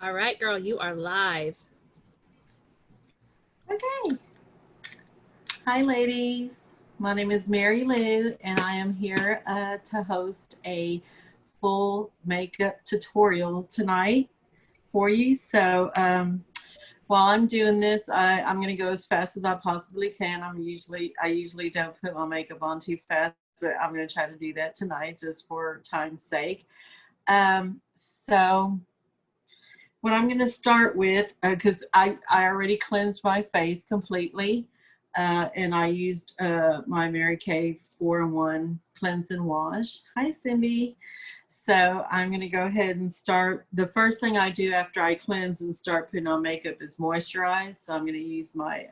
All right, girl, you are live. Okay. Hi, ladies. My name is Mary Lou, and I am here to host a full makeup tutorial tonight for you. So while I'm doing this, I'm going to go as fast as I possibly can. I usually don't put my makeup on too fast, but I'm going to try to do that tonight just for time's sake. So what I'm going to start with, because I already cleansed my face completely, and I used my Mary Kay 4-in-1 Cleanse and Wash. Hi, Cindy. So I'm going to go ahead and start. The first thing I do after I cleanse and start putting on makeup is moisturize. So I'm going to use my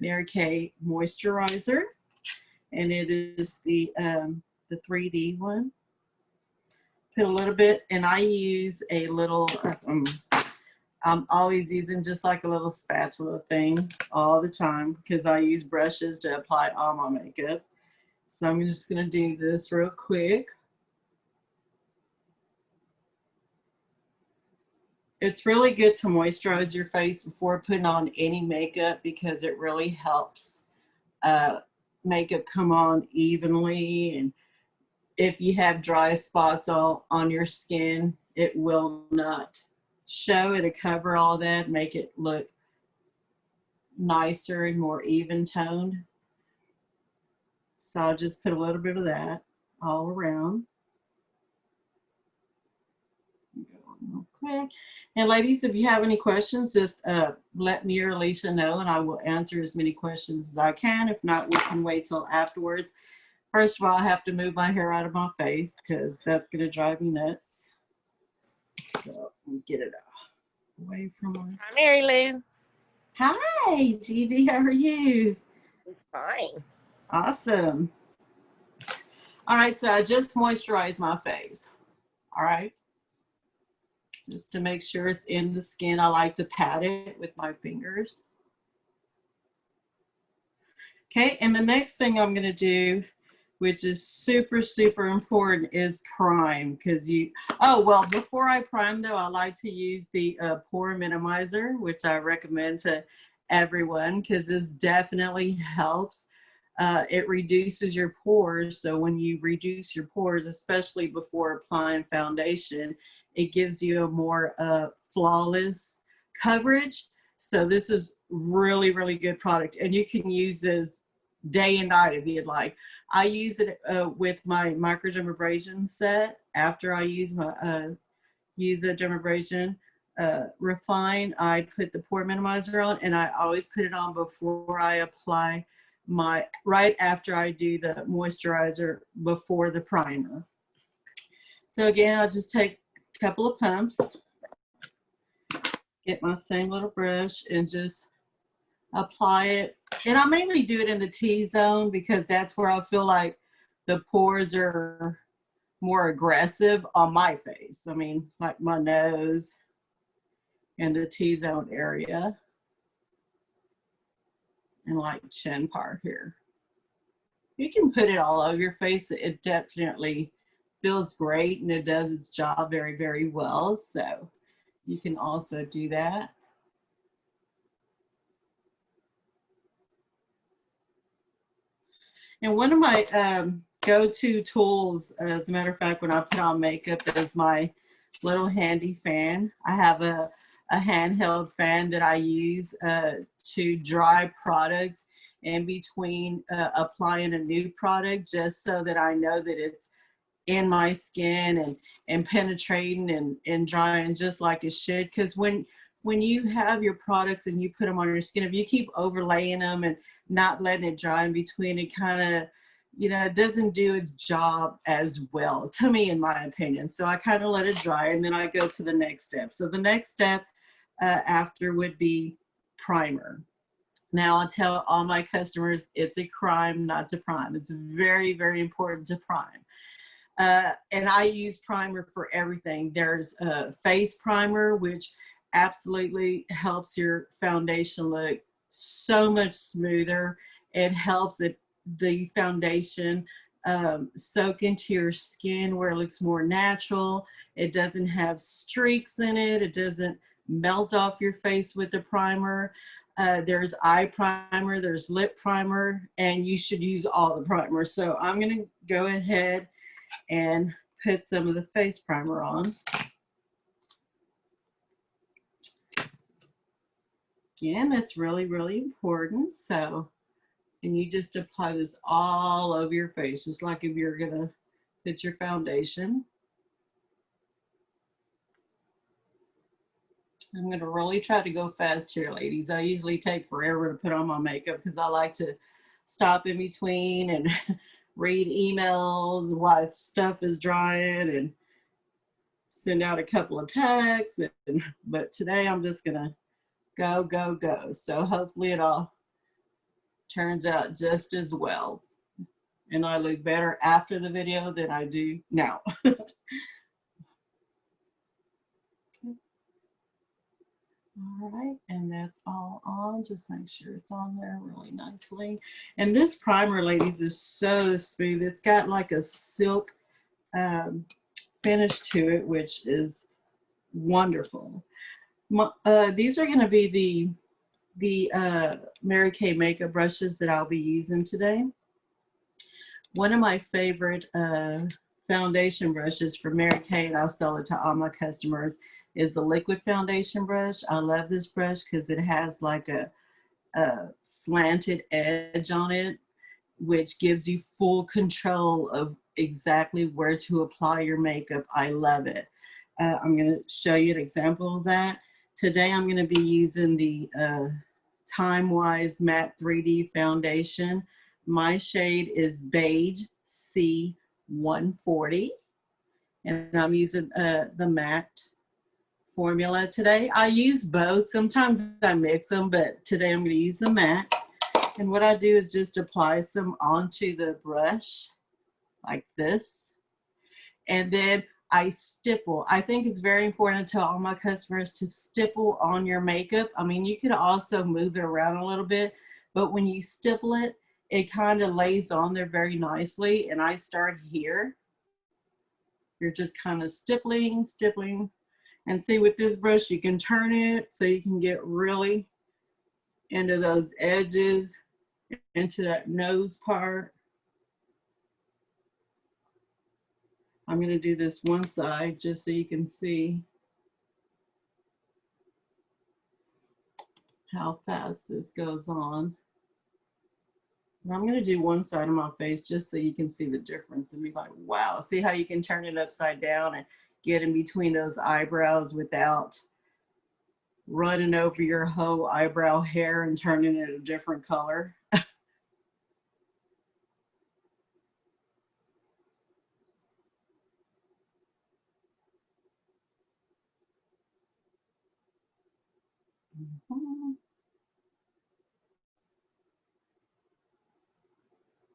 Mary Kay moisturizer, and it is the 3D one. Put a little bit, and I use a little, I'm always using just like a little spatula thing all the time because I use brushes to apply all my makeup. So I'm just going to do this real quick. It's really good to moisturize your face before putting on any makeup because it really helps makeup come on evenly, and if you have dry spots on your skin, it will not show. It'll cover all that, make it look nicer and more even toned. So I'll just put a little bit of that all around. Real quick. And ladies, if you have any questions, just let me or Alicia know, and I will answer as many questions as I can. If not, we can wait till afterwards. First of all, I have to move my hair out of my face because that's going to drive me nuts. So let me get it away from my... Hi, Marylou. Hi, Gigi. How are you? It's fine. Awesome. All right, so I just moisturized my face. All right. Just to make sure it's in the skin, I like to pat it with my fingers. Okay, and the next thing I'm going to do, which is super, super important, is prime. Because before I prime though, I like to use the pore minimizer, which I recommend to everyone because this definitely helps. It reduces your pores. So when you reduce your pores, especially before applying foundation, it gives you a more flawless coverage. So this is really, really good product. And you can use this day and night if you'd like. I use it with my microdermabrasion set. After I use the dermabrasion refine, I put the pore minimizer on, and I always put it on before I apply right after I do the moisturizer before the primer. So again, I'll just take a couple of pumps, get my same little brush, and just apply it. And I mainly do it in the T-zone because that's where I feel like the pores are more aggressive on my face. I mean, like my nose and the T-zone area, and like chin part here. You can put it all over your face. It definitely feels great, and it does its job very, very well. So you can also do that. And one of my go-to tools, as a matter of fact, when I put on makeup, is my little handy fan. I have a handheld fan that I use to dry products in between applying a new product, just so that I know that it's in my skin and penetrating and drying just like it should. Because when you have your products and you put them on your skin, if you keep overlaying them and not letting it dry in between, it kind of, it doesn't do its job as well, to me, in my opinion. So I kind of let it dry, and then I go to the next step. So the next step after would be primer. Now, I tell all my customers it's a crime not to prime. It's very, very important to prime. And I use primer for everything. There's a face primer, which absolutely helps your foundation look so much smoother. It helps the foundation soak into your skin where it looks more natural. It doesn't have streaks in it. It doesn't melt off your face with the primer. There's eye primer, there's lip primer, and you should use all the primers. So I'm going to go ahead and put some of the face primer on. Again, that's really, really important. So, and you just apply this all over your face, just like if you're going to put your foundation. I'm going to really try to go fast here, ladies. I usually take forever to put on my makeup because I like to stop in between and read emails while stuff is drying and send out a couple of texts. But today I'm just going to go, go, go. So hopefully it all turns out just as well. And I look better after the video than I do now. All right, and that's all on. Just make sure it's on there really nicely. And this primer, ladies, is so smooth. It's got like a silk finish to it, which is wonderful. These are going to be the Mary Kay makeup brushes that I'll be using today. One of my favorite foundation brushes for Mary Kay, and I'll sell it to all my customers, is the liquid foundation brush. I love this brush because it has like a slanted edge on it, which gives you full control of exactly where to apply your makeup. I love it. I'm going to show you an example of that. Today I'm going to be using the Time Wise Matte 3D Foundation. My shade is Beige C140, and I'm using the matte formula today. I use both. Sometimes I mix them, but today I'm going to use the matte. And what I do is just apply some onto the brush like this. And then I stipple. I think it's very important to all my customers to stipple on your makeup. I mean, you could also move it around a little bit, but when you stipple it, it kind of lays on there very nicely. And I start here. You're just kind of stippling, stippling. And see, with this brush, you can turn it so you can get really into those edges, into that nose part. I'm going to do this one side just so you can see how fast this goes on. And I'm going to do one side of my face just so you can see the difference and be like, wow. See how you can turn it upside down and get in between those eyebrows without running over your whole eyebrow hair and turning it a different color.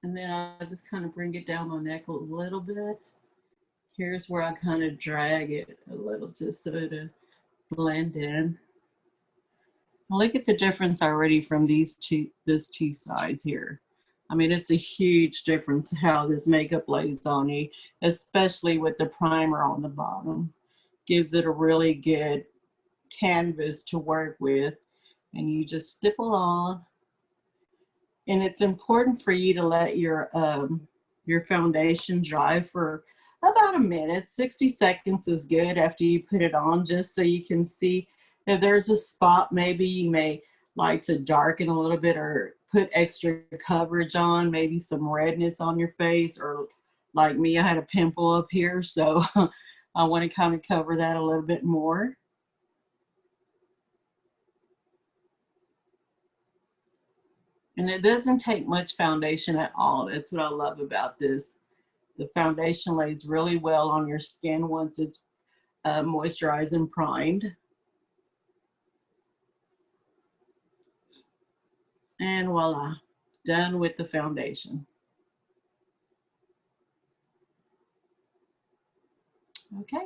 And then I just kind of bring it down my neck a little bit. Here's where I kind of drag it a little just so to blend in. Look at the difference already from these two sides here. I mean, it's a huge difference how this makeup lays on you, especially with the primer on the bottom. Gives it a really good canvas to work with, and you just stipple on. And it's important for you to let your foundation dry for about a minute. 60 seconds is good after you put it on, just so you can see if there's a spot maybe you may like to darken a little bit or put extra coverage on, maybe some redness on your face, or like me, I had a pimple up here, so I want to kind of cover that a little bit more. And it doesn't take much foundation at all. That's what I love about this. The foundation lays really well on your skin once it's moisturized and primed. And voila, done with the foundation. Okay,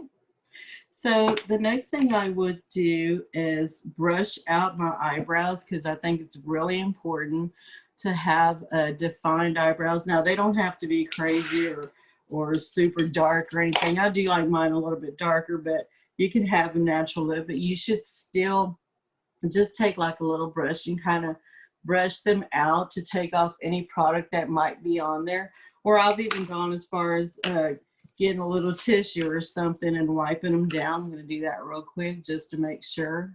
so the next thing I would do is brush out my eyebrows because I think it's really important. to have defined eyebrows. Now they don't have to be crazy or super dark or anything. I do like mine a little bit darker, but you can have a natural look, but you should still just take like a little brush and kind of brush them out to take off any product that might be on there. Or I've even gone as far as getting a little tissue or something and wiping them down. I'm going to do that real quick just to make sure,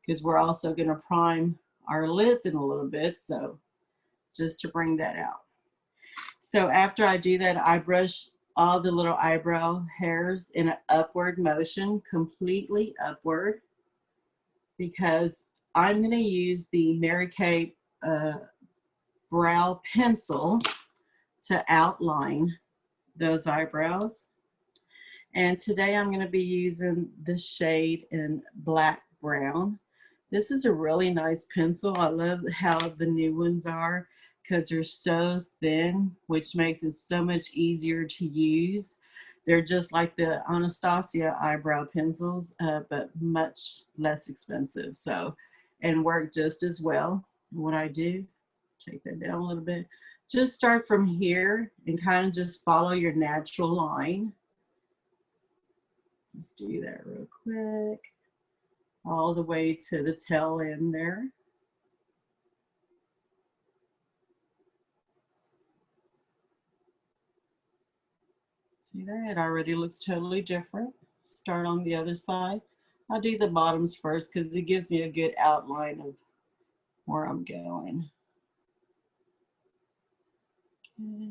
because we're also going to prime our lids in a little bit, so just to bring that out. So after I do that, I brush all the little eyebrow hairs in an upward motion, completely upward, because I'm going to use the Mary Kay brow pencil to outline those eyebrows. And today I'm going to be using the shade in black brown. This is a really nice pencil. I love how the new ones are because they're so thin, which makes it so much easier to use. They're just like the Anastasia eyebrow pencils, but much less expensive. So, and work just as well. What I do, take that down a little bit. Just start from here and kind of just follow your natural line. Just do that real quick. All the way to the tail end there. See that? It already looks totally different. Start on the other side. I'll do the bottoms first because it gives me a good outline of where I'm going. Okay.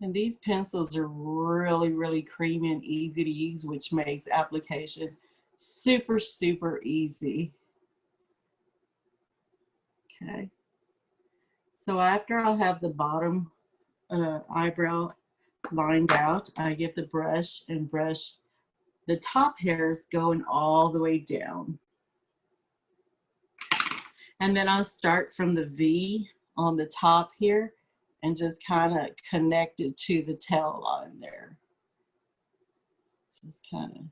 And these pencils are really, really creamy and easy to use, which makes application super, super easy. Okay. So after I'll have the bottom eyebrow lined out, I get the brush and brush the top hairs going all the way down. And then I'll start from the V on the top here and just kind of connect it to the tail line there. Just kind of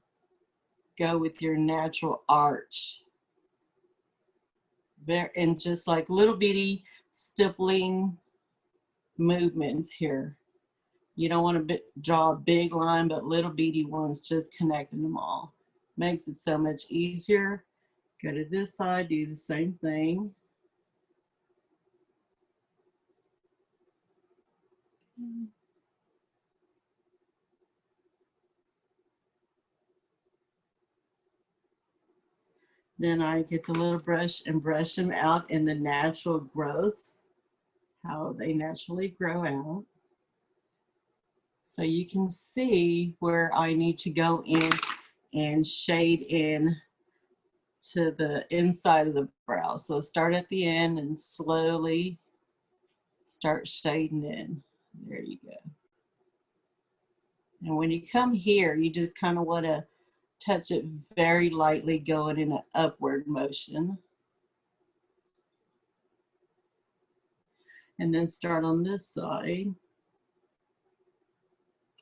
go with your natural arch. There, and just like little bitty stippling movements here. You don't want to draw a big line, but little bitty ones, just connecting them all. Makes it so much easier. Go to this side, do the same thing. Then I get the little brush and brush them out in the natural growth, how they naturally grow out. So you can see where I need to go in and shade in to the inside of the brow. So start at the end and slowly start shading in. There you go. And when you come here, you just kind of want to touch it very lightly, going in an upward motion. And then start on this side.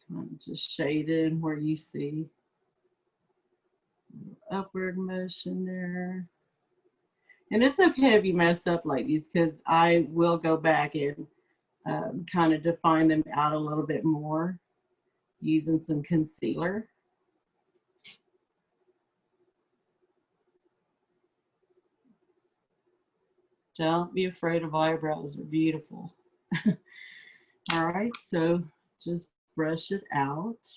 Kind of just shade in where you see upward motion there. And it's okay if you mess up like these, because I will go back and kind of define them out a little bit more using some concealer. Don't be afraid of eyebrows, they're beautiful. All right, so just brush it out.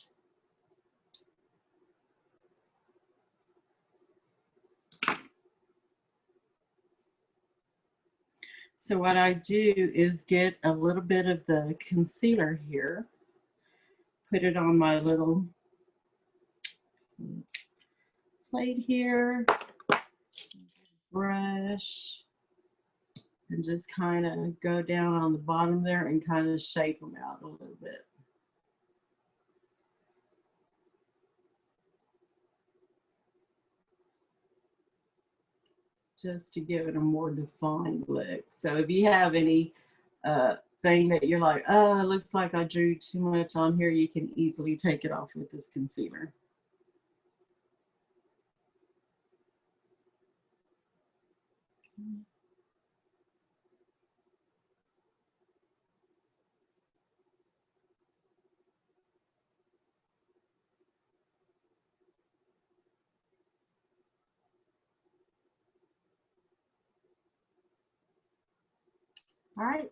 So what I do is get a little bit of the concealer here, put it on my little plate here, brush, and just kind of go down on the bottom there and kind of shape them out a little bit. Just to give it a more defined look. So if you have any thing that you're like, oh, it looks like I drew too much on here, you can easily take it off with this concealer. All right.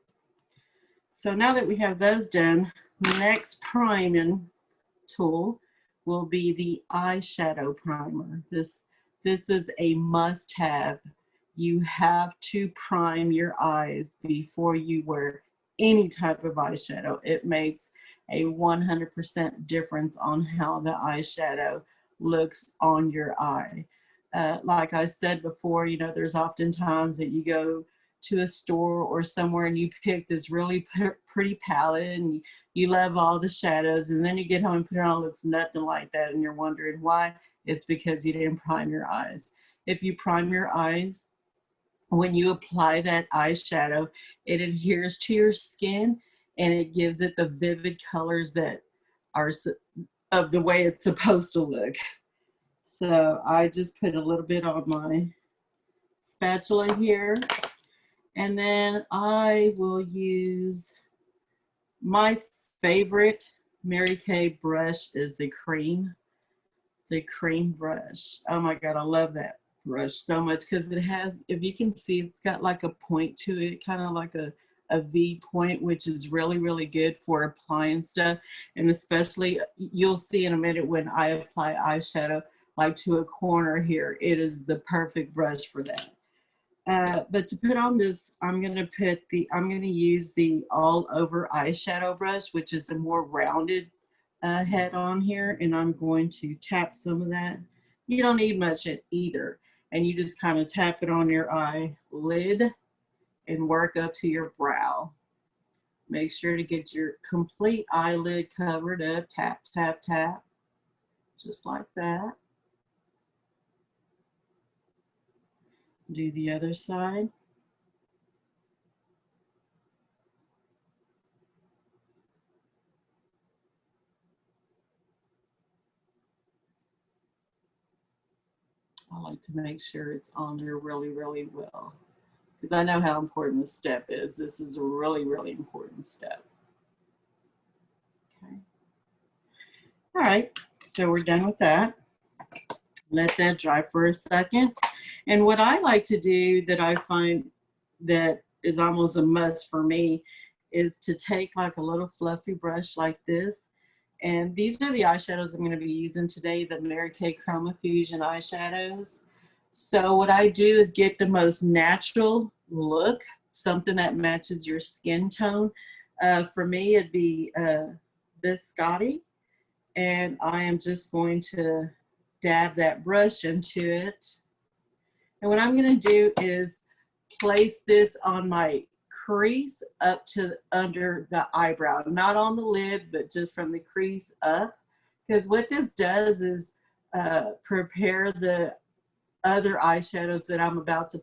So now that we have those done, the next priming tool will be the eyeshadow primer. This is a must-have. You have to prime your eyes before you wear any type of eyeshadow. It makes a 100% difference on how the eyeshadow looks on your eye. Like I said before, you know, there's often times that you go to a store or somewhere and you pick this really pretty palette and you love all the shadows, and then you get home and put it on, it looks nothing like that, and you're wondering why. It's because you didn't prime your eyes. If you prime your eyes, when you apply that eyeshadow, it adheres to your skin and it gives it the vivid colors that are of the way it's supposed to look. So I just put a little bit on my spatula here, and then I will use my favorite Mary Kay brush is the cream brush. Oh my God, I love that brush so much because it has, if you can see, it's got like a point to it, kind of like a V point, which is really, really good for applying stuff. And especially, you'll see in a minute when I apply eyeshadow, like to a corner here, it is the perfect brush for that. But to put on this, I'm going to use the all over eyeshadow brush, which is a more rounded head on here. And I'm going to tap some of that. You don't need much either. And you just kind of tap it on your eyelid and work up to your brow. Make sure to get your complete eyelid covered up. Tap, tap, tap. Just like that. Do the other side. I like to make sure it's on there really, really well, because I know how important this step is. This is a really, really important step. Okay. All right, so we're done with that. Let that dry for a second. And what I like to do that I find that is almost a must for me is to take like a little fluffy brush like this. And these are the eyeshadows I'm going to be using today, the Mary Kay Chroma Fusion eyeshadows. So what I do is get the most natural look, something that matches your skin tone. For me, it'd be Biscotti. And I am just going to dab that brush into it. And what I'm going to do is place this on my crease up to under the eyebrow, not on the lid, but just from the crease up. Because what this does is prepare the other eyeshadows that I'm about to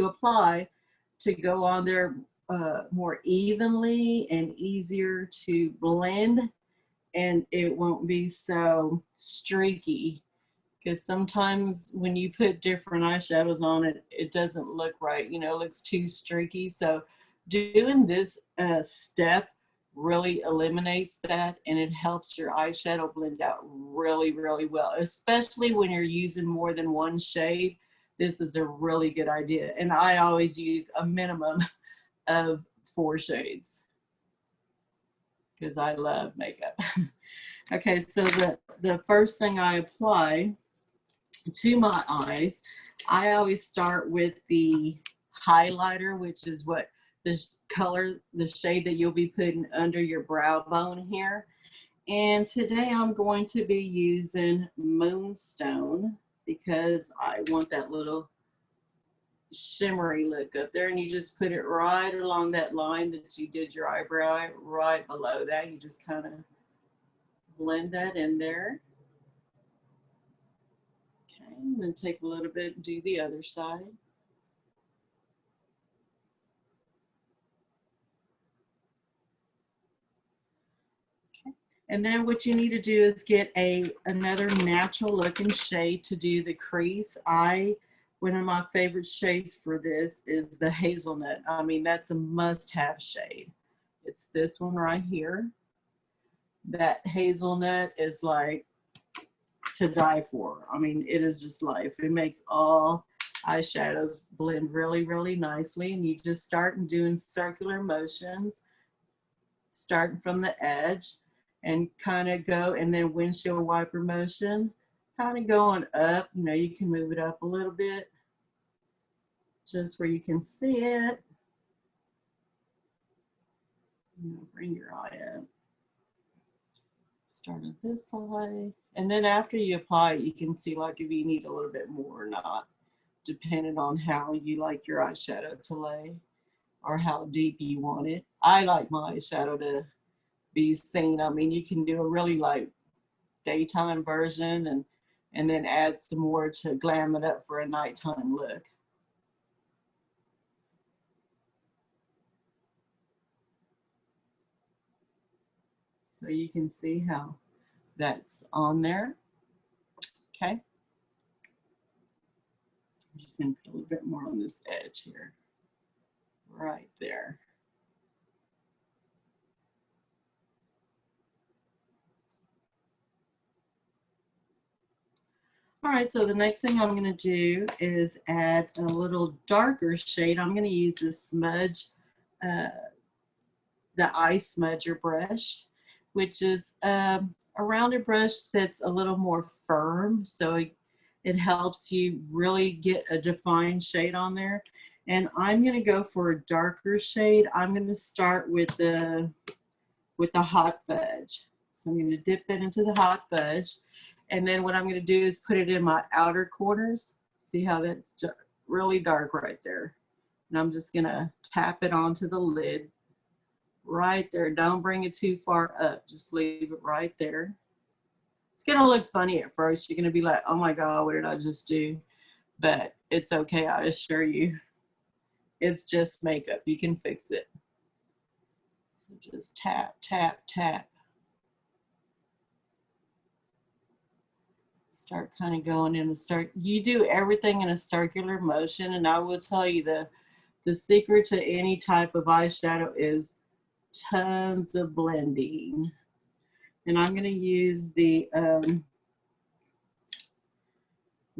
apply to go on there more evenly and easier to blend, and it won't be so streaky. Because sometimes when you put different eyeshadows on it, it doesn't look right, you know, it looks too streaky. So doing this step really eliminates that, and it helps your eyeshadow blend out really, really well, especially when you're using more than one shade. This is a really good idea. And I always use a minimum of 4 shades because I love makeup. Okay, so the first thing I apply to my eyes, I always start with the highlighter, which is what this color, the shade that you'll be putting under your brow bone here. And today I'm going to be using Moonstone because I want that little shimmery look up there, and you just put it right along that line that you did your eyebrow, right below that. You just kind of blend that in there. Okay, and then take a little bit and do the other side. Okay. And then what you need to do is get another natural looking shade to do the crease. One of my favorite shades for this is the hazelnut. I mean, that's a must-have shade. It's this one right here. That hazelnut is like to die for. I mean, it is just life. It makes all eyeshadows blend really, really nicely. And you just start and doing circular motions, starting from the edge and kind of go, and then windshield wiper motion, kind of going up. You know, you can move it up a little bit just where you can see it. You know, bring your eye up. Start on this side. And then after you apply it, you can see like if you need a little bit more or not, depending on how you like your eyeshadow to lay or how deep you want it. I like my eyeshadow to be seen. I mean, you can do a really like daytime version and then add some more to glam it up for a nighttime look. So you can see how that's on there. Okay. I'm just going to put a little bit more on this edge here. Right there. All right, so the next thing I'm going to do is add a little darker shade. I'm going to use this smudge, the eye smudger brush, which is a rounded brush that's a little more firm, so it helps you really get a defined shade on there. And I'm going to go for a darker shade. I'm going to start with the hot fudge. So I'm going to dip that into the hot fudge. And then what I'm going to do is put it in my outer corners. See how that's really dark right there. And I'm just going to tap it onto the lid right there. Don't bring it too far up. Just leave it right there. It's going to look funny at first. You're going to be like, oh my God, what did I just do? But it's okay, I assure you. It's just makeup. You can fix it. So just tap, tap, tap. Start kind of going in a circle. You do everything in a circular motion, and I will tell you the secret to any type of eyeshadow is tons of blending. And I'm going to use the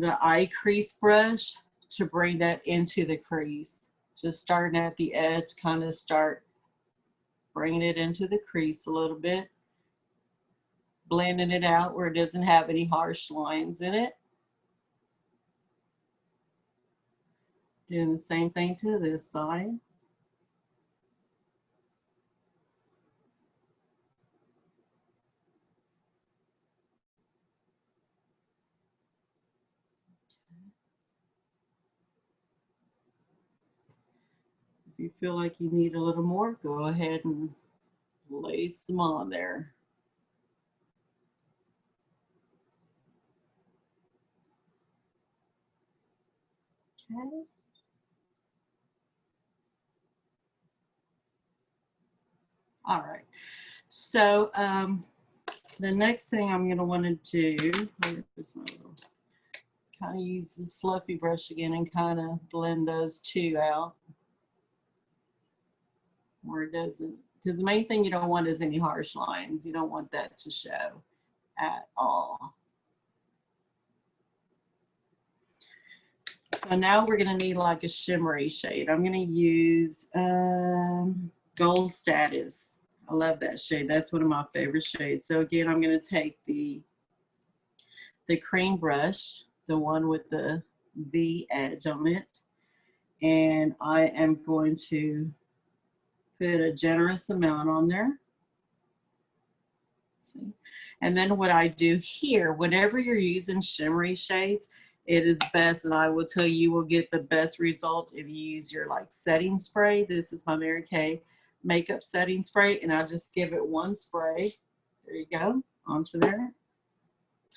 eye crease brush to bring that into the crease. Just starting at the edge, kind of start bringing it into the crease a little bit, blending it out where it doesn't have any harsh lines in it. Doing the same thing to this side. If you feel like you need a little more, go ahead and lay some on there. Okay. All right. So the next thing I'm going to want to do, kind of use this fluffy brush again and kind of blend those two out where it doesn't, because the main thing you don't want is any harsh lines. You don't want that to show at all. So now we're going to need like a shimmery shade. I'm going to use Gold Status. I love that shade. That's one of my favorite shades. So again, I'm going to take the cream brush, the one with the V edge on it, and I am going to put a generous amount on there. See? And then what I do here, whenever you're using shimmery shades, it is best, and I will tell you, you will get the best result if you use your like setting spray. This is my Mary Kay makeup setting spray, and I just give it one spray. There you go, onto there.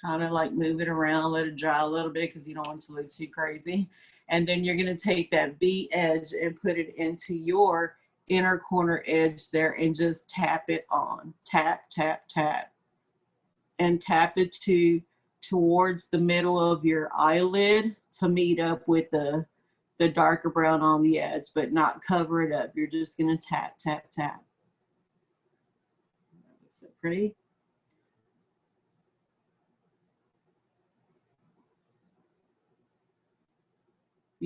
Kind of like move it around, let it dry a little bit because you don't want it to look too crazy. And then you're going to take that V edge and put it into your inner corner edge there and just tap it on. Tap, tap, tap. And tap it towards the middle of your eyelid to meet up with the darker brown on the edge, but not cover it up. You're just going to tap, tap, tap. Looks so pretty.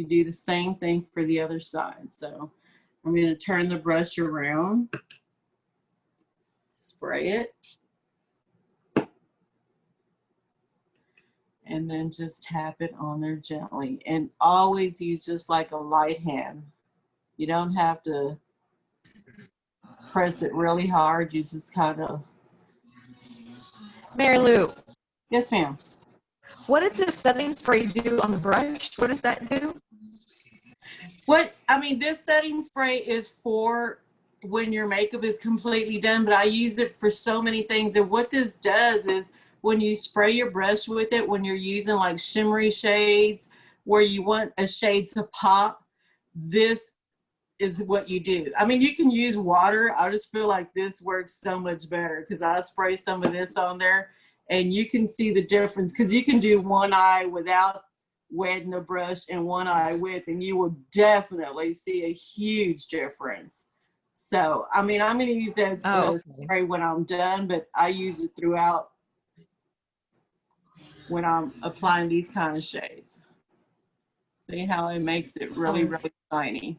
you do the same thing for the other side. So I'm going to turn the brush around, spray it, and then just tap it on there gently. And always use just like a light hand. You don't have to press it really hard. You just kind of. Marylou, Yes, ma'am. what does the setting spray do on the brush? What does that do? This setting spray is for when your makeup is completely done, but I use it for so many things. And what this does is when you spray your brush with it, when you're using like shimmery shades where you want a shade to pop, this is what you do. I mean, you can use water. I just feel like this works so much better because I spray some of this on there and you can see the difference because you can do one eye without wetting the brush and one eye with, and you will definitely see a huge difference. So, I mean, I'm going to use that Okay. spray when I'm done, but I use it throughout when I'm applying these kind of shades. See how it makes it really, really shiny.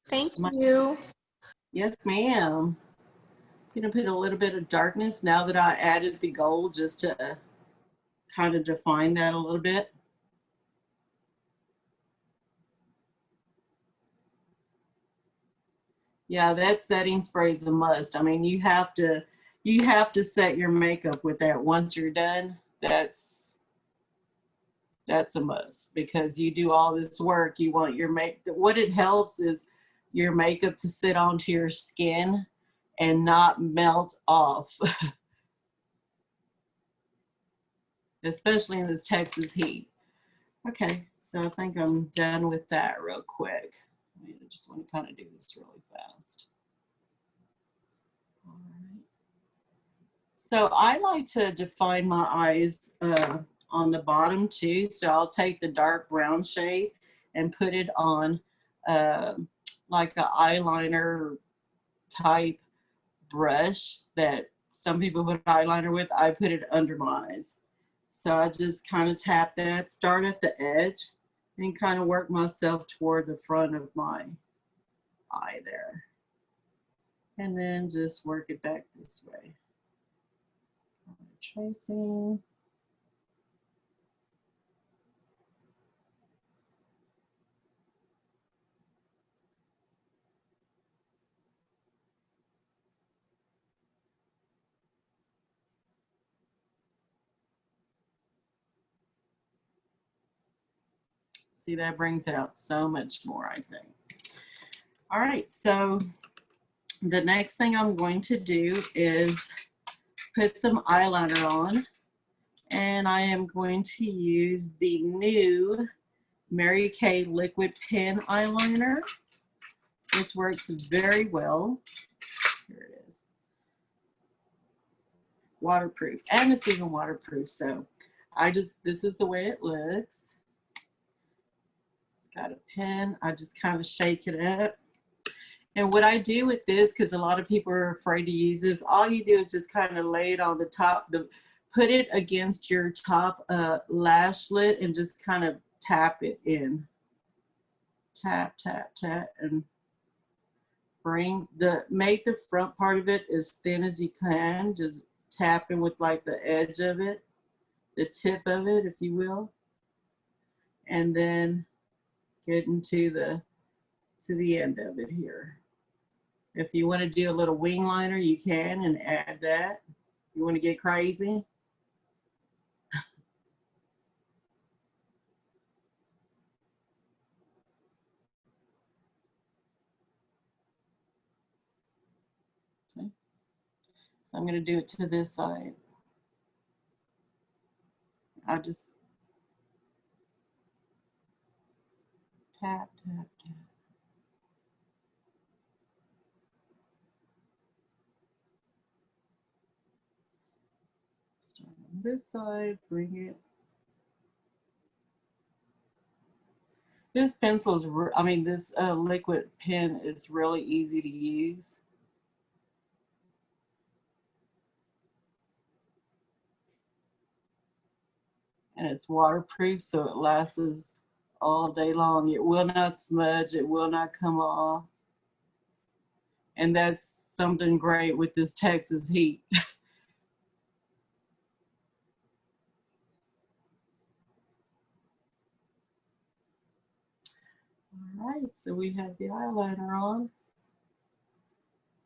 Thank you. Yes, ma'am. I'm going to put a little bit of darkness now that I added the gold just to kind of define that a little bit. Yeah, that setting spray is a must. I mean, you have to set your makeup with that once you're done. That's a must because you do all this work. You want your what it helps is your makeup to sit onto your skin and not melt off. Especially in this Texas heat. Okay, so I think I'm done with that real quick. I just want to kind of do this really fast. All right. So I like to define my eyes on the bottom too. So I'll take the dark brown shade and put it on like an eyeliner type brush that some people put eyeliner with. I put it under my eyes. So I just kind of tap that, start at the edge, and kind of work myself toward the front of my eye there. And then just work it back this way. Tracing. See, that brings it out so much more, I think. All right, so the next thing I'm going to do is put some eyeliner on, and I am going to use the new Mary Kay liquid pen eyeliner, which works very well. Here it is. Waterproof, and it's even waterproof. So this is the way it looks. It's got a pen. I just kind of shake it up. And what I do with this, because a lot of people are afraid to use this, all you do is just kind of lay it on the top, put it against your top lash slit and just kind of tap it in. Tap, tap, tap, and make the front part of it as thin as you can. Just tapping with like the edge of it, the tip of it, if you will. And then getting to the end of it here. If you want to do a little wing liner, you can and add that. You want to get crazy? See? So I'm going to do it to this side. I just tap, tap, tap. Start on this side, bring it. This pencil is, this liquid pen is really easy to use. And it's waterproof, so it lasts all day long. It will not smudge. It will not come off. And that's something great with this Texas heat. All right, so we have the eyeliner on.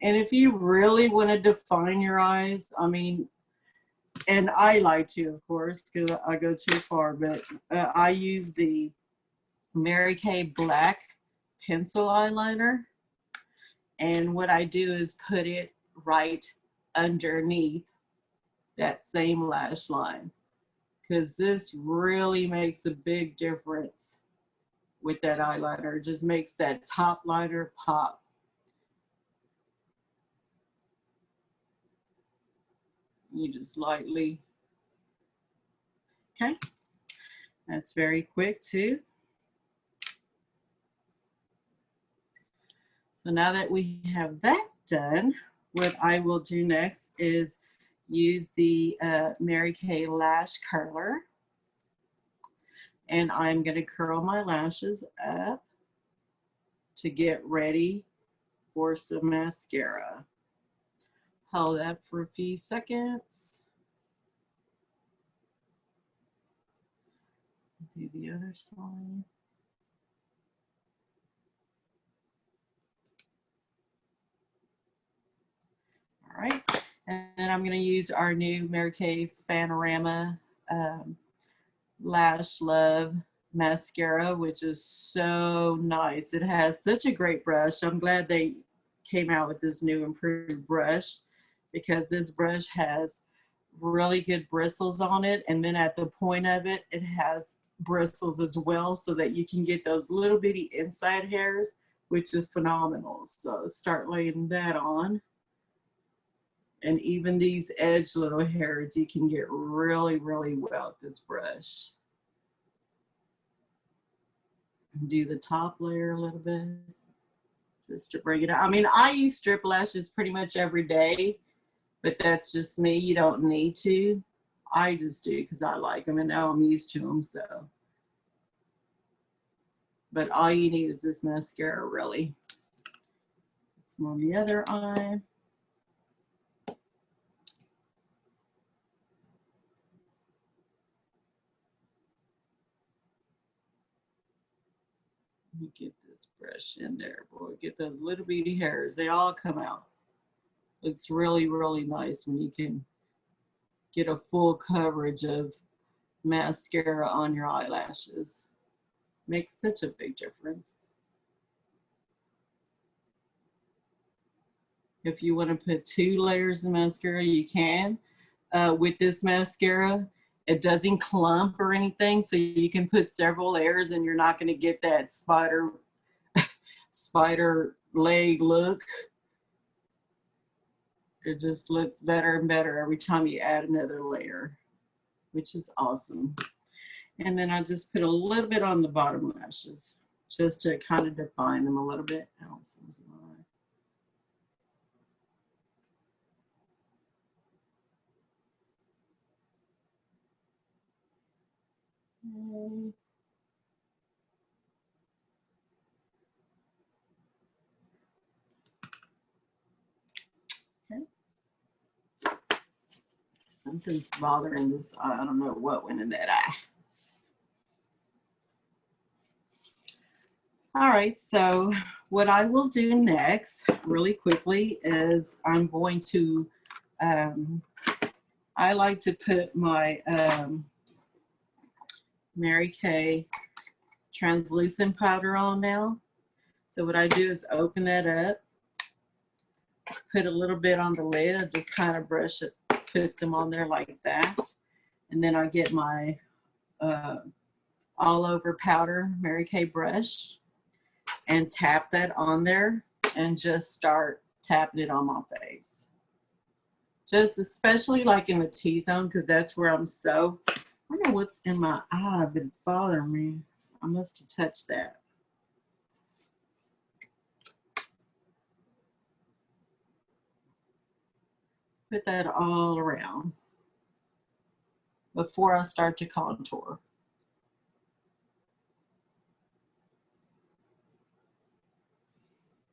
And if you really want to define your eyes, I mean, and I like to, of course, because I go too far, but I use the Mary Kay black pencil eyeliner. And what I do is put it right underneath that same lash line, because this really makes a big difference with that eyeliner. It just makes that top liner pop. You just lightly, okay, that's very quick too. So now that we have that done, what I will do next is use the Mary Kay lash curler, and I'm going to curl my lashes up to get ready for some mascara. Hold that for a few seconds. Do the other side. All right, and then I'm going to use our new Mary Kay Panorama Lash Love mascara, which is so nice. It has such a great brush. I'm glad they came out with this new improved brush, because this brush has really good bristles on it, and then at the point of it, it has bristles as well, so that you can get those little bitty inside hairs, which is phenomenal. So start laying that on. And even these edge little hairs, you can get really, really well with this brush. Do the top layer a little bit, just to bring it out. I mean, I use strip lashes pretty much every day, but that's just me. You don't need to. I just do because I like them, and now I'm used to them. So, but all you need is this mascara, really. It's on the other eye. Let me get this brush in there. Boy, get those little bitty hairs. They all come out. It's really, really nice when you can get a full coverage of mascara on your eyelashes. Makes such a big difference. If you want to put 2 layers of mascara, you can. With this mascara, it doesn't clump or anything, so you can put several layers and you're not going to get that spider leg look. It just looks better and better every time you add another layer, which is awesome. And then I just put a little bit on the bottom lashes, just to kind of define them a little bit. Okay. Something's bothering this eye. I don't know what went in that eye. All right, so what I will do next, really quickly, is I'm going to, I like to put my Mary Kay translucent powder on now. So what I do is open that up, put a little bit on the lid, I just kind of brush it, put some on there like that. And then I get my all over powder Mary Kay brush and tap that on there and just start tapping it on my face. Just especially like in the T-zone, because that's where I'm so, I don't know what's in my eye, but it's bothering me. I must have touched that. Put that all around before I start to contour.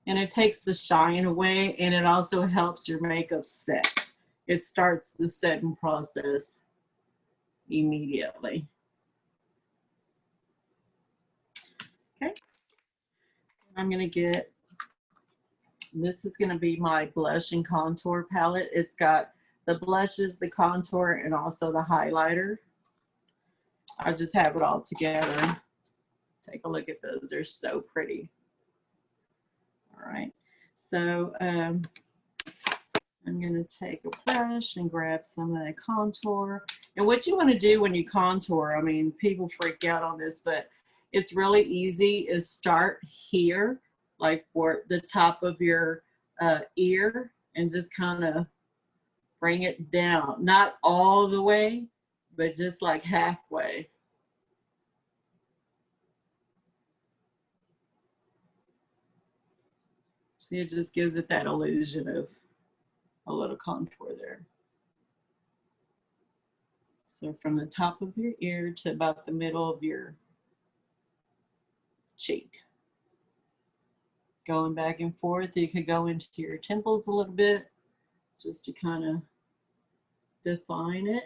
And it takes the shine away, and it also helps your makeup set. It starts the setting process immediately. Okay, I'm gonna get, this is gonna be my blush and contour palette. It's got the blushes, the contour, and also the highlighter. I just have it all together. Take a look at those, they're so pretty. All right, so I'm gonna take a brush and grab some of that contour. And what you wanna do when you contour, I mean, people freak out on this, but it's really easy, is start here, like for the top of your ear, and just kind of bring it down. Not all the way, but just like halfway. See, it just gives it that illusion of a little contour there. So from the top of your ear to about the middle of your cheek. Going back and forth, you could go into your temples a little bit just to kind of define it.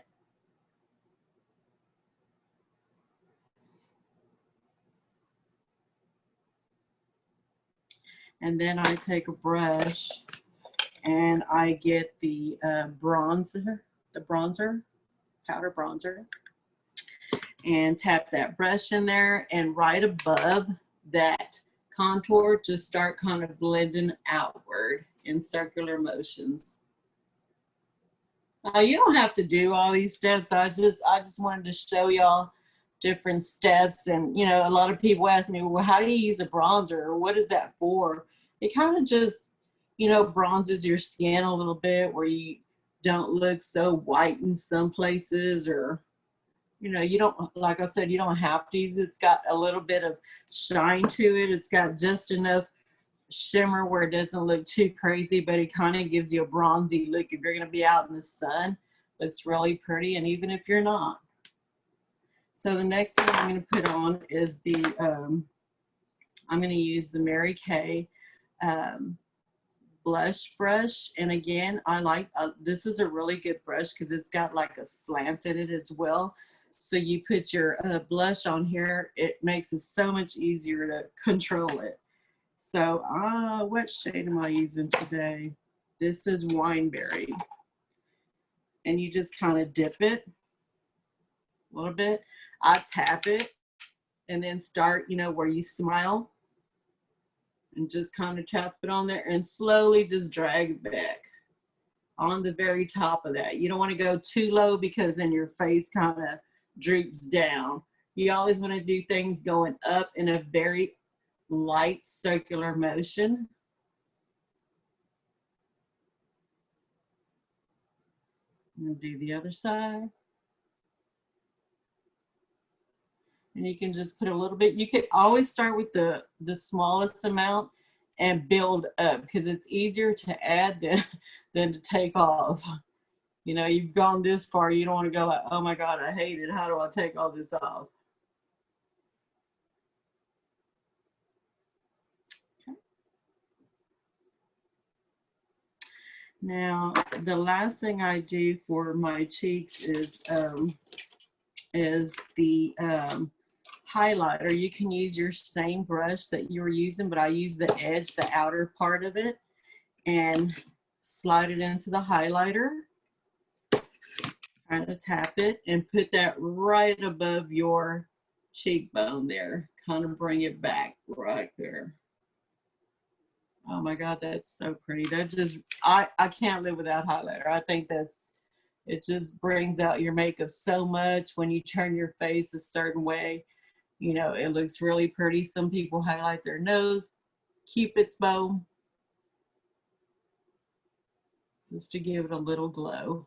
And then I take a brush and I get the bronzer, powder bronzer, and tap that brush in there, and right above that contour, just start kind of blending outward in circular motions. You don't have to do all these steps. I just wanted to show y'all different steps. And, you know, a lot of people ask me, well, how do you use a bronzer, or what is that for? It kind of just, you know, bronzes your skin a little bit, where you don't look so white in some places, or, you know, you don't, like I said, you don't have to use it. It's got a little bit of shine to it. It's got just enough shimmer where it doesn't look too crazy, but it kind of gives you a bronzy look. If you're going to be out in the sun, looks really pretty. And even if you're not. So the next thing I'm going to put on is the, I'm going to use the Mary Kay blush brush. And again, I like, this is a really good brush because it's got like a slant in it as well. So you put your blush on here, it makes it so much easier to control it. So what shade am I using today? This is Wineberry. And you just kind of dip it a little bit. I tap it and then start, you know, where you smile, and just kind of tap it on there and slowly just drag it back on the very top of that. You don't want to go too low because then your face kind of droops down. You always want to do things going up in a very light circular motion. I'm going to do the other side. And you can just put a little bit. You could always start with the smallest amount and build up, because it's easier to add than to take off. You know, you've gone this far, you don't want to go like, oh my God, I hate it. How do I take all this off? Okay. Now, the last thing I do for my cheeks is the highlighter. You can use your same brush that you were using, but I use the edge, the outer part of it, and slide it into the highlighter. Kind of tap it and put that right above your cheekbone there. Kind of bring it back right there. Oh my God, that's so pretty. That just, I can't live without highlighter. I think that's, it just brings out your makeup so much. When you turn your face a certain way, you know, it looks really pretty. Some people highlight their nose, Cupid's bow, just to give it a little glow.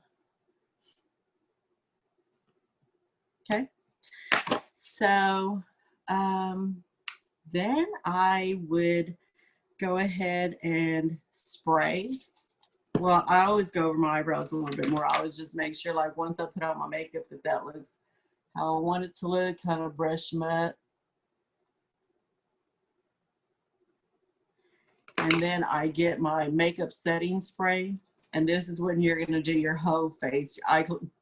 Okay. So then I would go ahead and spray. Well, I always go over my eyebrows a little bit more. I always just make sure, like, once I put on my makeup, that looks how I want it to look, kind of brush them up. And then I get my makeup setting spray. And this is when you're going to do your whole face.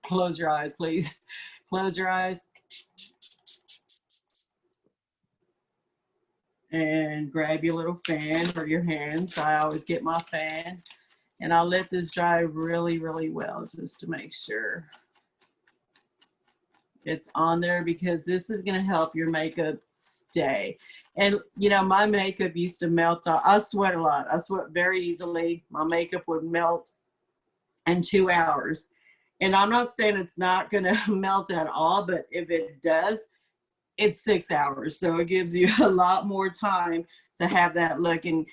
Close your eyes, please. Close your eyes. And grab your little fan or your hands. I always get my fan. And I'll let this dry really, really well just to make sure it's on there, because this is going to help your makeup stay. And, you know, my makeup used to melt off. I sweat a lot. I sweat very easily. My makeup would melt in 2 hours. And I'm not saying it's not going to melt at all, but if it does, it's 6 hours. So it gives you a lot more time to have that look. And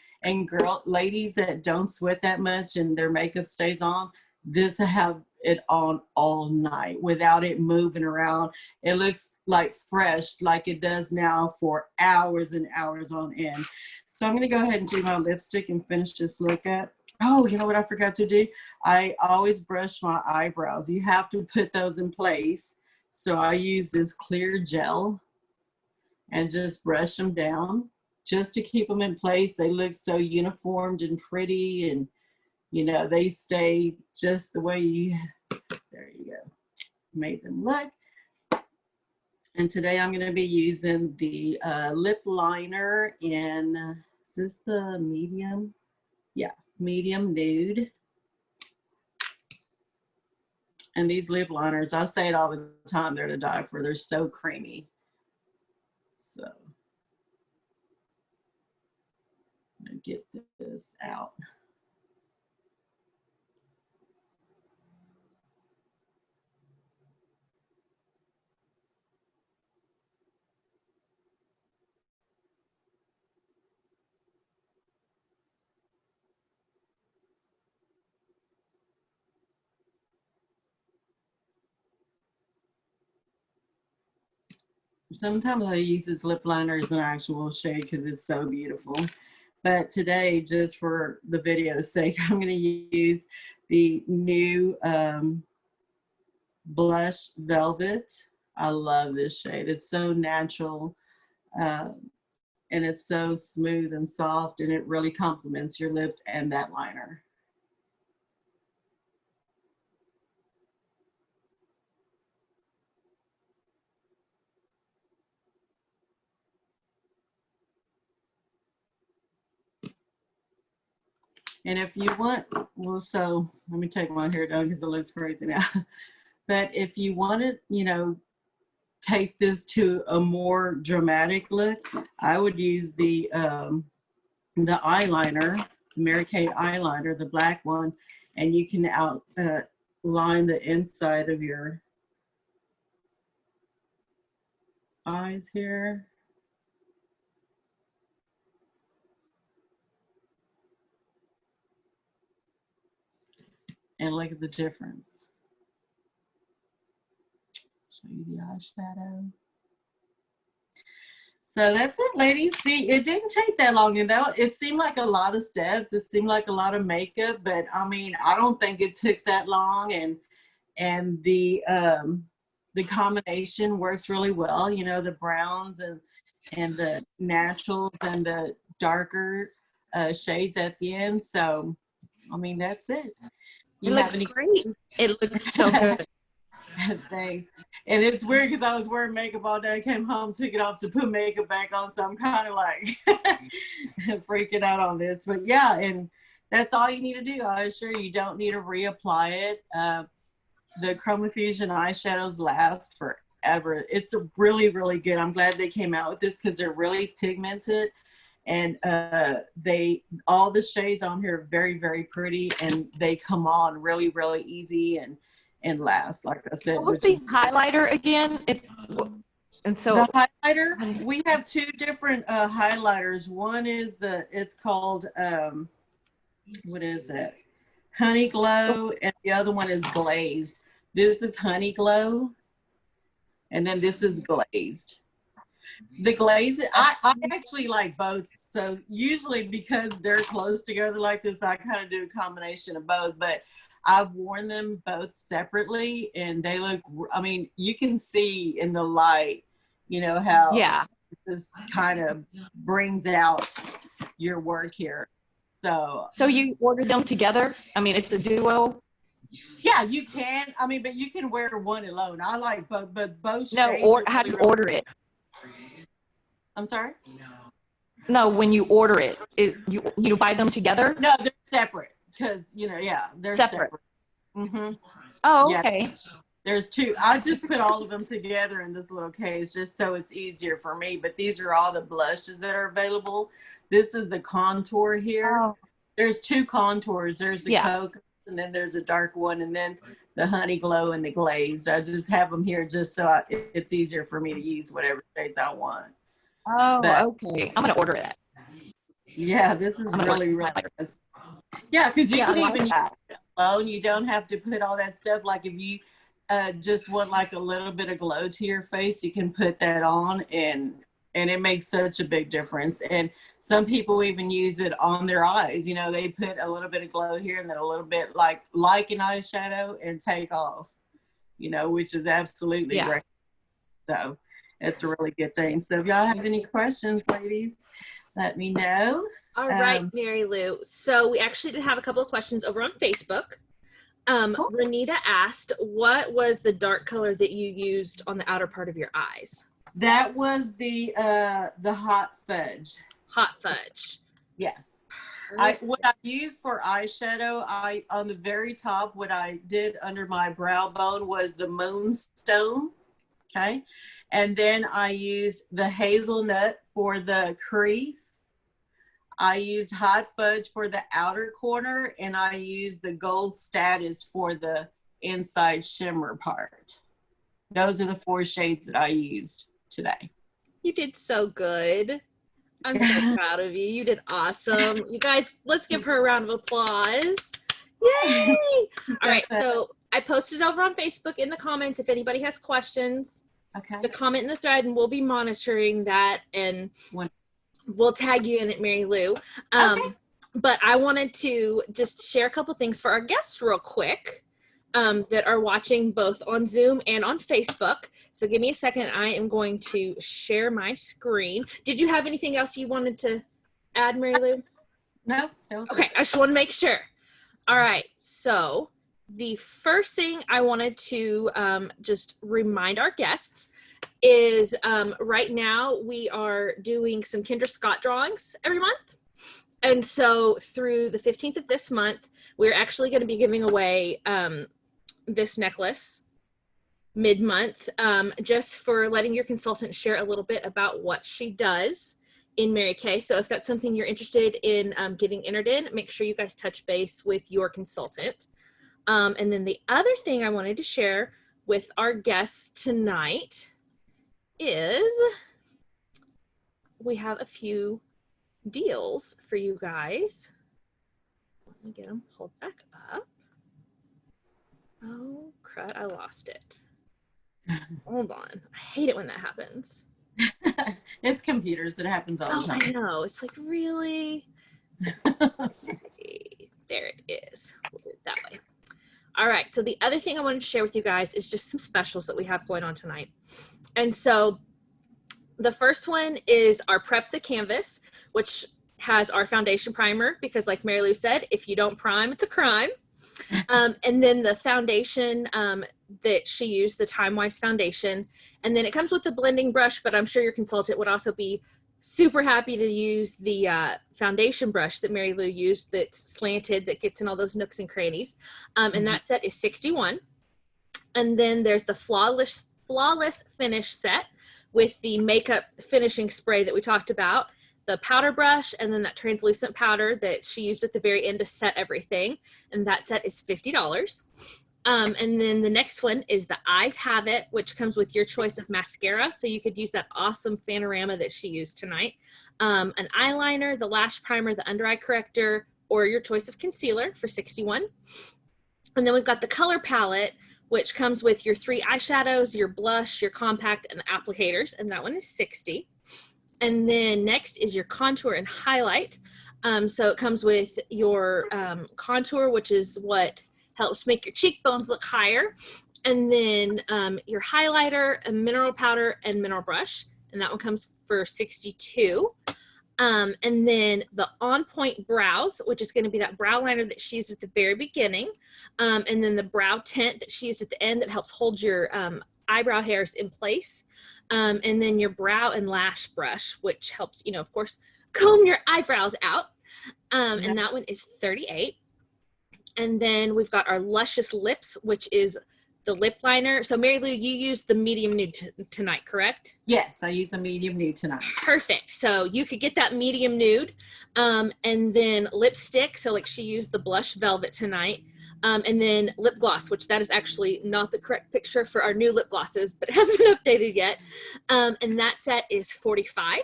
ladies that don't sweat that much and their makeup stays on, this have it on all night without it moving around. It looks like fresh, like it does now, for hours and hours on end. So I'm going to go ahead and do my lipstick and finish this look up. Oh, you know what I forgot to do? I always brush my eyebrows. You have to put those in place. So I use this clear gel and just brush them down just to keep them in place. They look so uniformed and pretty, and you know, they stay just the way you, there you go, made them look. And today I'm going to be using the lip liner in, is this the medium? Yeah, medium nude. And these lip liners, I say it all the time, they're to die for. They're so creamy. So I'm going to get this out. Sometimes I use this lip liner as an actual shade because it's so beautiful. But today, just for the video's sake, I'm going to use the new Blush Velvet. I love this shade. It's so natural, and it's so smooth and soft, and it really complements your lips and that liner. And if you want, well, so let me take my hair down because it looks crazy now. But if you want to, you know, take this to a more dramatic look, I would use the eyeliner, the Mary Kay eyeliner, the black one, and you can outline the inside of your eyes here. And look at the difference. Show you the eyeshadow. So that's it, ladies. See, it didn't take that long, and though it seemed like a lot of steps, it seemed like a lot of makeup, but I mean, I don't think it took that long, and the combination works really well. You know, the browns and the naturals and the darker shades at the end. So, I mean, that's it. It looks great. It looks so good. Thanks. And it's weird because I was wearing makeup all day. I came home, took it off to put makeup back on. So I'm kind of like freaking out on this. But yeah, and that's all you need to do. I assure you, don't need to reapply it. The Chroma Fusion eyeshadows last forever. It's really, really good. I'm glad they came out with this because they're really pigmented. And all the shades on here are very, very pretty, and they come on really, really easy and last, like I said. What was the highlighter again? And so the highlighter, we have two different highlighters. One is it's called what is it? Honey Glow, and the other one is glazed. This is Honey Glow, and then this is glazed. The glaze, I actually like both. So usually because they're close together like this, I kind of do a combination of both. But I've worn them both separately, and they look, I mean, you can see in the light, you know, how this kind of brings out your work here. So you order them together? I mean, it's a duo. Yeah, you can. I mean, but you can wear one alone. I like both, but both No, shades or are how do you really, order it? I'm sorry? No, when you order it, you buy them together? No, they're separate because, yeah, they're Separate. separate. Mm-hmm. Oh, Yeah, okay. there's two. I just put all of them together in this little case just so it's easier for me. But these are all the blushes that are available. This is the contour here. Oh, There's two contours. There's the yeah. coke, and then there's a dark one, and then the honey glow and the glazed. I just have them here just so it's easier for me to use whatever shades I want. Oh, But okay. I'm gonna order that. yeah, this is I'm gonna really, order really nice. Yeah, because you Yeah, I can like even use that. it alone. You don't have to put all that stuff. Like if you just want like a little bit of glow to your face, you can put that on, and it makes such a big difference. And some people even use it on their eyes. They put a little bit of glow here and then a little bit like an eyeshadow and take off. Which is absolutely Yeah. great. So it's a really good thing. So if y'all have any questions, ladies, let me know. All right, Marylou. So we actually did have a couple of questions over on Facebook. Cool. Renita asked, what was the dark color that you used on the outer part of your eyes? That was the hot fudge. Hot fudge. Yes. Perfect. What I used for eyeshadow, on the very top, what I did under my brow bone was the moonstone. Okay. And then I used the hazelnut for the crease. I used hot fudge for the outer corner, and I used the gold status for the inside shimmer part. Those are the 4 shades that I used today. You did so good. I'm so proud of you. You did awesome. You guys, let's give her a round of applause. Yay! All right, so I posted over on Facebook in the comments if anybody has questions. Okay. To comment in the thread, and we'll be monitoring that, and we'll tag you in it, Marylou. Okay. But I wanted to just share a couple things for our guests real quick that are watching both on Zoom and on Facebook. So give me a second. I am going to share my screen. Did you have anything else you wanted to add, Marylou? No, that was okay. I just want to make sure. All right. So the first thing I wanted to just remind our guests is right now we are doing some Kendra Scott drawings every month. And so through the 15th of this month, we're actually going to be giving away this necklace mid-month just for letting your consultant share a little bit about what she does in Mary Kay. So if that's something you're interested in getting entered in, make sure you guys touch base with your consultant. And then the other thing I wanted to share with our guests tonight is we have a few deals for you guys. Let me get them pulled back up. Oh crud, I lost it. Hold on. I hate it when that happens. It's computers. It happens all the time. I know. It's like, really? There it is. We'll do it that way. All right. So the other thing I wanted to share with you guys is just some specials that we have going on tonight. And so the first one is our Prep the Canvas, which has our foundation primer, because like Marylou said, if you don't prime, it's a crime. And then the foundation that she used, the Time Wise foundation. And then it comes with the blending brush, but I'm sure your consultant would also be super happy to use the foundation brush that Marylou used that's slanted, that gets in all those nooks and crannies. And that set is $61. And then there's the Flawless Finish set with the makeup finishing spray that we talked about, the powder brush, and then that translucent powder that she used at the very end to set everything. And that set is $50. And then the next one is the Eyes Have It, which comes with your choice of mascara. So you could use that awesome Fanorama that she used tonight. An eyeliner, the lash primer, the under eye corrector, or your choice of concealer for $61. And then we've got the color palette, which comes with your 3 eyeshadows, your blush, your compact, and the applicators. And that one is $60. And then next is your contour and highlight. So it comes with your contour, which is what helps make your cheekbones look higher. And then your highlighter, a mineral powder, and mineral brush. And that one comes for $62. And then the On Point Brows, which is going to be that brow liner that she used at the very beginning. And then the brow tint that she used at the end that helps hold your eyebrow hairs in place. And then your brow and lash brush, which helps, you know, of course, comb your eyebrows out. And that one is $38. And then we've got our Luscious Lips, which is the lip liner. So Marylou, you used the medium nude tonight, correct? Yes, I use a medium nude tonight. Perfect. So you could get that medium nude. And then lipstick. So like she used the blush velvet tonight. And then lip gloss, which that is actually not the correct picture for our new lip glosses, but it hasn't been updated yet. And that set is $45.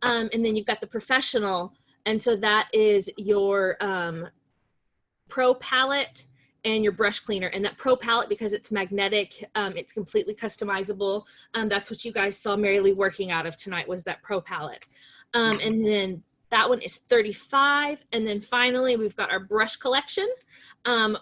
And then you've got the Professional. And so that is your Pro palette and your brush cleaner. And that Pro palette, because it's magnetic, it's completely customizable. That's what you guys saw Marylou working out of tonight, was that Pro palette. And then that one is $35. And then finally, we've got our brush collection,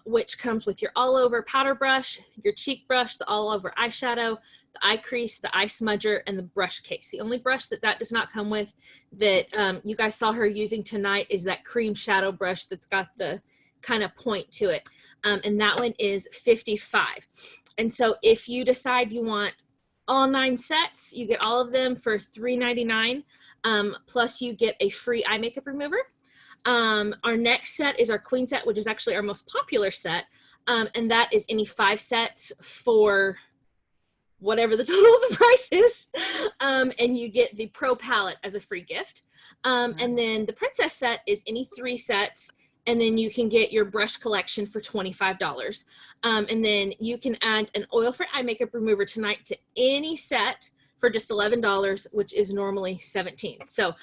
which comes with your all over powder brush, your cheek brush, the all over eyeshadow, the eye crease, the eye smudger, and the brush case. The only brush that does not come with that you guys saw her using tonight is that cream shadow brush that's got the kind of point to it. And that one is $55. And so if you decide you want all 9 sets, you get all of them for $3.99. Plus you get a free eye makeup remover. Our next set is our Queen set, which is actually our most popular set. And that is any 5 sets for whatever the total of the price is. And you get the Pro palette as a free gift. And then the Princess set is any 3 sets. And then you can get your brush collection for $25. And then you can add an oil-free eye makeup remover tonight to any set for just $11, which is normally $17. So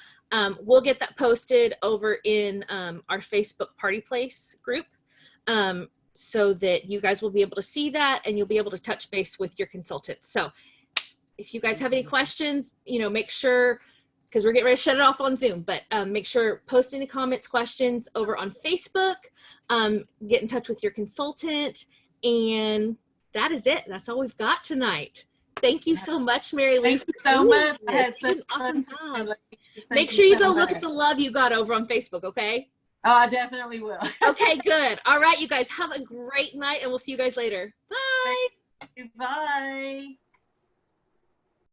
we'll get that posted over in our Facebook Party Place group so that you guys will be able to see that and you'll be able to touch base with your consultant. So if you guys have any questions, you know, make sure, because we're getting ready to shut it off on Zoom, but make sure post any comments, questions over on Facebook, get in touch with your consultant, and that is it. That's all we've got tonight. Thank you so much, Marylou. Thank you so much. I had such an awesome time. Make sure you go look at the love you got over on Facebook, okay? Oh, I definitely will. Okay, good. All right, you guys have a great night, and we'll see you guys later. Bye. Bye.